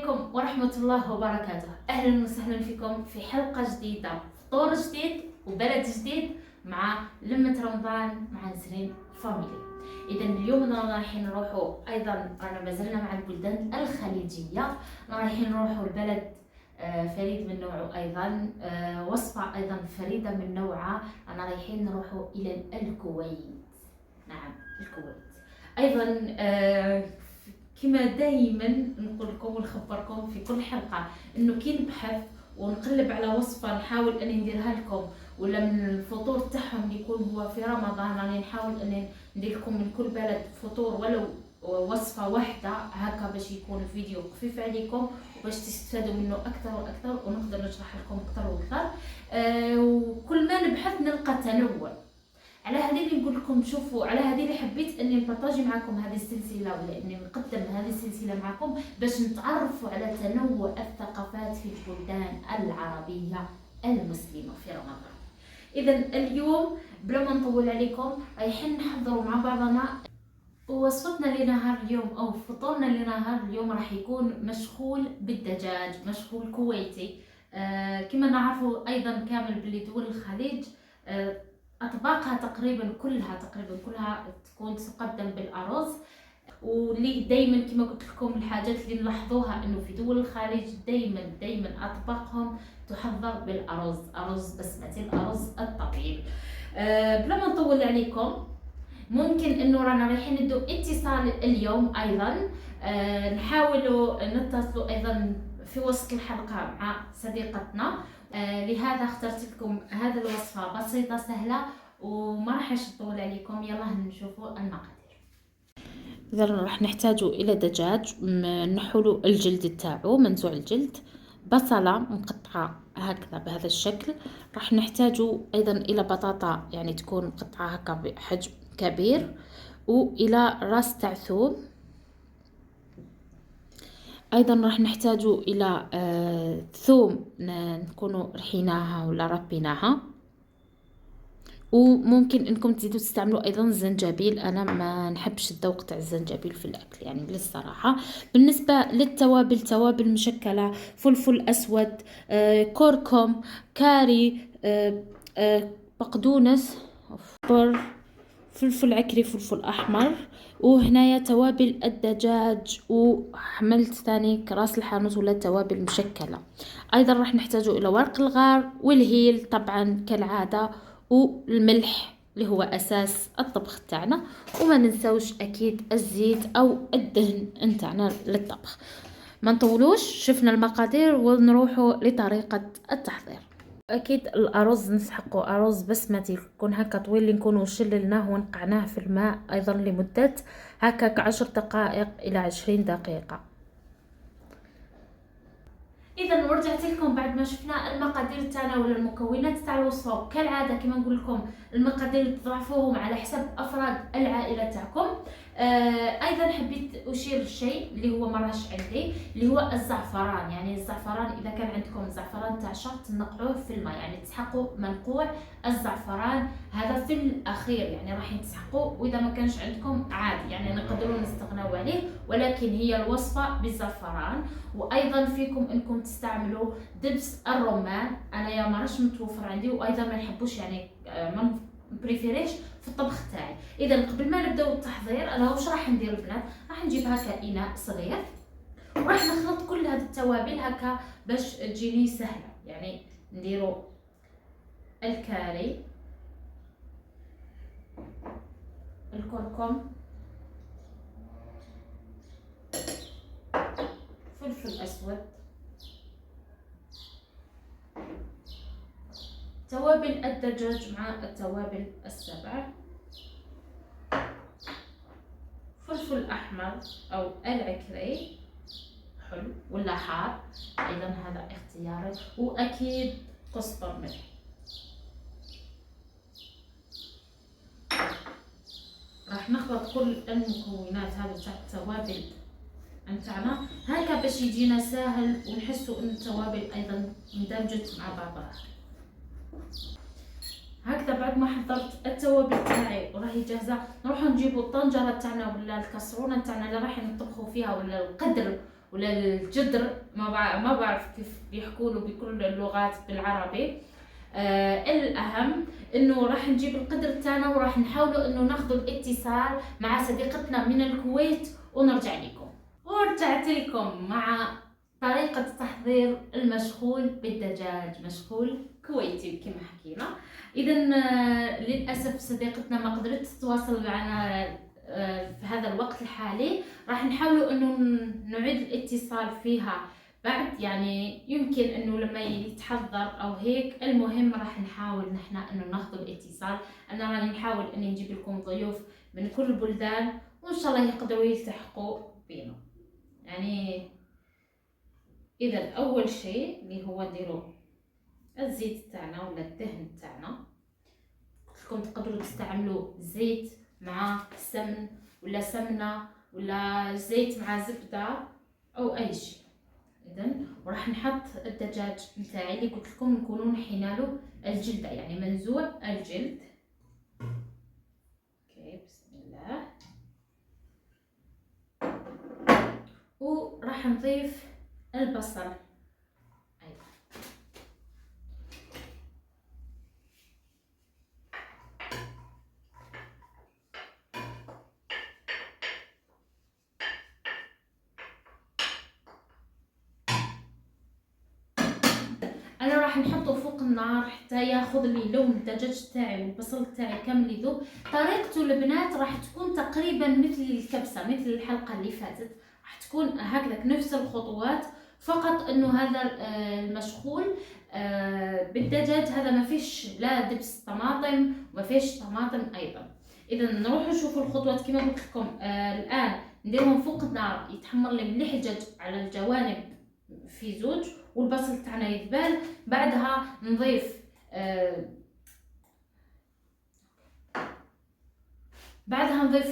عليكم ورحمة الله وبركاته. أهلا وسهلا فيكم في حلقة جديدة، فطور جديد وبلد جديد مع لمة رمضان مع نسرين فاميلي. إذا اليوم رايحين نروحوا أيضا، رانا مازلنا مع البلدان الخليجية، رايحين نروحوا البلد فريد من نوعه أيضا، وصفة أيضا فريدة من نوعها. رانا رايحين نروحوا إلى الكويت. نعم الكويت أيضا. كما دائما نقول لكم ونخبركم في كل حلقه انه كي نبحث ونقلب على وصفه نحاول اني نديرها لكم، ولا من الفطور تاعهم يكون هو في رمضان، راني نحاول اني ندير لكم من كل بلد فطور ولو وصفه واحده هكا باش يكون الفيديو خفيف عليكم وباش تستفادوا منه اكثر واكثر ونقدر نشرح لكم اكثر واكثر. وكل ما نبحث نلقى تنوع. على هذه اللي نقول لكم شوفوا، على هذه اللي حبيت اني نبارطاجي معكم هذه السلسله، ولا اني نقدم هذه السلسله معكم باش نتعرفوا على تنوع الثقافات في البلدان العربيه المسلمه في رمضان. اذا اليوم بلا ما نطول عليكم رايحين نحضروا مع بعضنا وصفتنا لنهار اليوم او فطورنا لنهار اليوم. راح يكون مشغول بالدجاج، مشغول كويتي. كما نعرفوا ايضا كامل باللي دول الخليج اطباقها تقريبا كلها تكون تقدم بالارز. واللي دائما كما قلت لكم الحاجات اللي نلاحظوها انه في دول الخليج دائما اطباقهم تحضر بالارز، ارز بسمتي، الارز الطويل. بلا ما نطول عليكم، ممكن انه رانا رايحين ندو اتصال اليوم ايضا. نحاولوا نتصلوا ايضا في وسط الحلقه مع صديقتنا. لهذا اخترت لكم هذه الوصفه بسيطه سهله وما راح نطول عليكم. يلا نشوفوا المقادير. اذا راح نحتاج الى دجاج نحولوا الجلد تاعو منزوع الجلد، بصله مقطعه هكذا بهذا الشكل. راح نحتاج ايضا الى بطاطا يعني تكون مقطعه هكا بحجم كبير، والى راس تاع ثوم. ايضا راح نحتاج الى ثوم نكونوا رحيناها ولا ربيناها، وممكن انكم تزيدوا تستعملوا ايضا الزنجبيل. انا ما نحبش الذوق تاع الزنجبيل في الاكل يعني للصراحه. بالنسبه للتوابل، توابل مشكله، فلفل اسود، كركم، كاري، بقدونس، فلفل عكري، فلفل احمر. وهنايا توابل الدجاج، وحملت ثاني راس الحانوت ولا توابل مشكله. ايضا راح نحتاج الى ورق الغار والهيل طبعا كالعاده، والملح اللي هو اساس الطبخ تاعنا. وما ننسوش اكيد الزيت او الدهن نتاعنا للطبخ. ما نطولوش، شفنا المقادير ونروحوا لطريقه التحضير. اكيد الارز نسحقوا ارز بسمتي يكون هكا طويل، اللي نكونوا شللناه ونقعناه في الماء ايضا لمده هكاك 10 دقائق الى 20 دقيقه. اذا ورجعت لكم بعد ما شفنا المقادير تاعنا ولا المكونات تاع الوصفه. كالعاده كما نقول لكم المقادير تضعفوهم على حسب افراد العائله تاعكم. ايضا حبيت اشير الشيء اللي هو مرش عندي، اللي هو الزعفران. يعني الزعفران اذا كان عندكم زعفران تاع شهر تنقعوه في الماء، يعني تسحقوا منقوع الزعفران هذا في الاخير، يعني راح تسحقوه. واذا ما كانش عندكم عادي يعني نقدروا نستغنوا عليه، ولكن هي الوصفه بالزعفران. وايضا فيكم انكم تستعملوا دبس الرمان، انا يا مرش متوفر عندي، وايضا ما نحبوش يعني ما بريفيريش في الطبخ تاعي. اذا قبل ما نبداو التحضير انا واش راح ندير البنات، راح نجيب هكا اناء صغير وراح نخلط كل هذه التوابل هكا باش تجيني سهله. يعني نديرو الكاري، الكركم، فلفل اسود، توابل الدجاج مع التوابل السبع، فلفل احمر او العكري حلو ولا حار ايضا هذا اختياري، واكيد كزبر ملح. راح نخلط كل المكونات هذه تاع التوابل نتاعنا هكا باش يجينا ساهل ونحسوا ان التوابل ايضا اندمجت مع بعضها. هكذا بعد ما حضرت التوابل تاعي وراهي جاهزه، نروحوا نجيبوا الطنجره تاعنا ولا الكسرونه تاعنا اللي راح نطبخوا فيها، ولا القدر ولا الجدر، ما بعرف كيف بيحكوا له بكل اللغات بالعربي. الأهم إنه راح نجيب القدر تاعنا وراح نحاولوا إنه ناخذ الاتصال مع صديقتنا من الكويت ونرجع لكم. ورجعت لكم مع طريقة تحضير المشغول بالدجاج، مشغول كويتي كما حكينا. إذا للأسف صديقتنا ما قدرت تتواصل معنا في هذا الوقت الحالي. راح نحاولوا إنه نعيد الاتصال فيها بعد، يعني يمكن إنه لما يتحضر أو هيك. المهم راح نحاول نحن إنه ناخذ الاتصال. أنا راني نحاول إني نجيب لكم ضيوف من كل البلدان، وإن شاء الله يقدروا يلتحقوا بينا. يعني اذا اول شيء اللي هو نديرو الزيت تاعنا ولا الدهن تاعنا. قلت لكم تقدروا تستعملوا زيت مع سمن ولا سمنه ولا زيت مع زبده او اي شيء. اذا وراح نحط الدجاج نتاعي اللي قلت لكم نكونوا نحينا الجلده، يعني منزوع الجلد. اوكي بسم الله. وراح نضيف البصل ايضا. انا راح نحطه فوق النار حتى ياخذ لي لون الدجاج تاعي والبصل تاعي كامل يذوب. طريقته البنات راح تكون تقريبا مثل الكبسه، مثل الحلقه اللي فاتت، راح تكون هكذا نفس الخطوات، فقط انه هذا المشغول بالدجاج هذا ما فيش لا دبس طماطم وما فيش طماطم ايضا. اذا نروح نشوفوا الخطوات كما قلت لكم. الان نديرهم فوق النار يتحمر لي مليح الدجاج على الجوانب في زوج، والبصل تاعنا يذبل. بعدها نضيف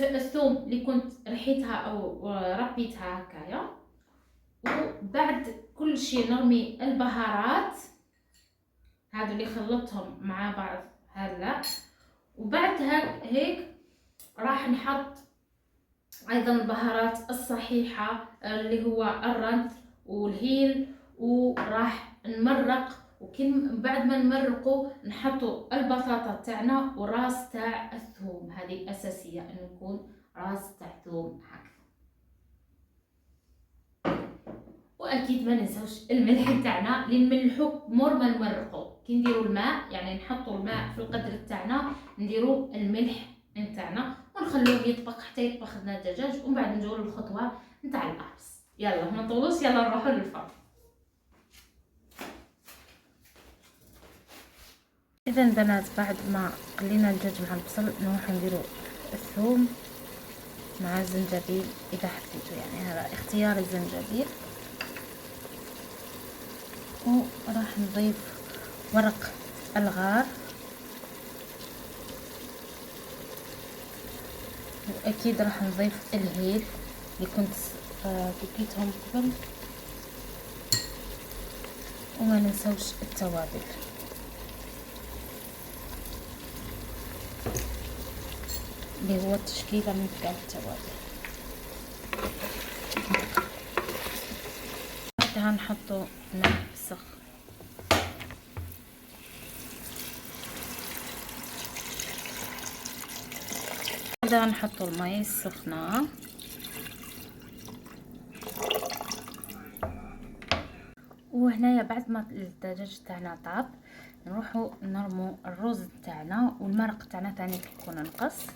الثوم اللي كنت رحيتها او ربيتها هكايا. وبعد كل شيء نرمي البهارات هذو اللي خلطتهم مع بعض هلا. وبعد هيك راح نحط ايضا البهارات الصحيحه اللي هو الرند والهيل، وراح نمرق. بعد ما نمرقوا نحطوا البطاطا تاعنا وراس تاع الثوم. هذه اساسيه انه يكون راس تاع ثوم هكذا. واكيد ما ننساوش الملح تاعنا اللي نملحو مور ما نمرقوا. كي نديروا الماء يعني نحطوا الماء في القدر تاعنا، نديروا الملح نتاعنا ونخلوه يطبخ حتى يطبخ لنا الدجاج. ومن بعد نجيو للخطوه نتاع القرص. يلا ما نطولوش، يلا نروحوا للفرن. اذا بنات بعد ما قلينا الدجاج مع البصل نروح نديروا الثوم مع الزنجبيل اذا حبيتوا، يعني هذا اختيار الزنجبيل. وراح نضيف ورق الغار، واكيد راح نضيف الهيل اللي كنت فكيتهم قبل. وما ننسوش التوابل اللي هو التشكيله من كاع التوابل. بعدها نحطو ماء سخن. بعدها نحطو الماء السخنه. وهنايا بعد ما الدجاج تاعنا طاب نروحو نرمو الرز تاعنا والمرق تاعنا ثاني كيكون نقص.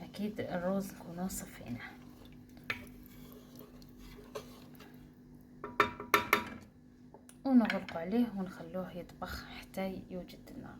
اكيد الرز نكونو صفيناه ونغلقوا عليه ونخلوه يطبخ حتى يوجد لنا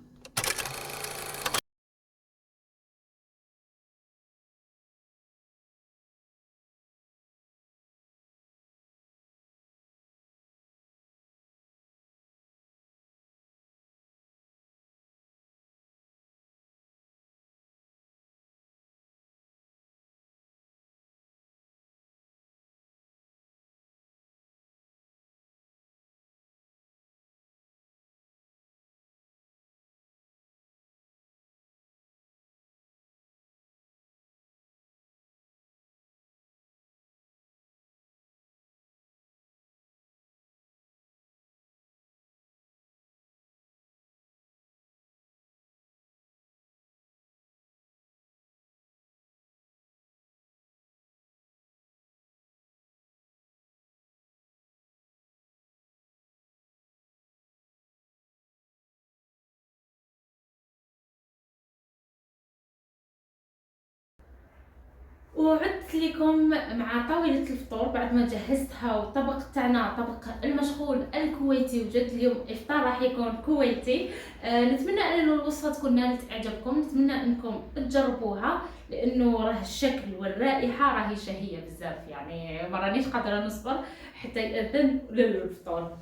وعدت لكم مع طاولة الفطور بعد ما جهزتها، والطبق تاعنا طبق المشغول الكويتي، وجد اليوم افطار راح يكون كويتي. نتمنى ان الوصفة تكون نالت اعجابكم، نتمنى انكم تجربوها لانه راه الشكل والرائحة راهي شهية بزاف، يعني ما رانيش قادرة نصبر حتى يأذن للفطور.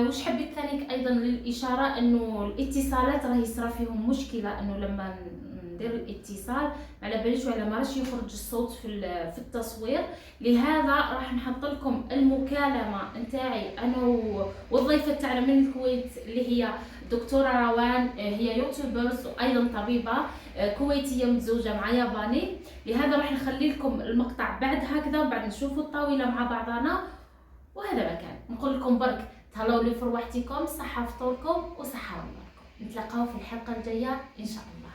وش حبيت ثانيك ايضا للاشارة انه الاتصالات راهي يصرى فيهم مشكلة، انه لما ندير الاتصال على باليش وعلى ما راش يخرج الصوت في التصوير. لهذا راح نحط لكم المكالمه نتاعي انا والضيفه تاعنا من الكويت اللي هي دكتوره روان، هي يوتيوبرز وايضا طبيبه كويتيه متزوجه مع ياباني. لهذا راح نخلي لكم المقطع بعد هكذا، وبعد نشوفوا الطاوله مع بعضنا. وهذا مكان نقول لكم برك تهلاو لي في رواحتكم، صحه فطوركم وصحه رمضانكم. نتلاقاو في الحلقه الجايه ان شاء الله.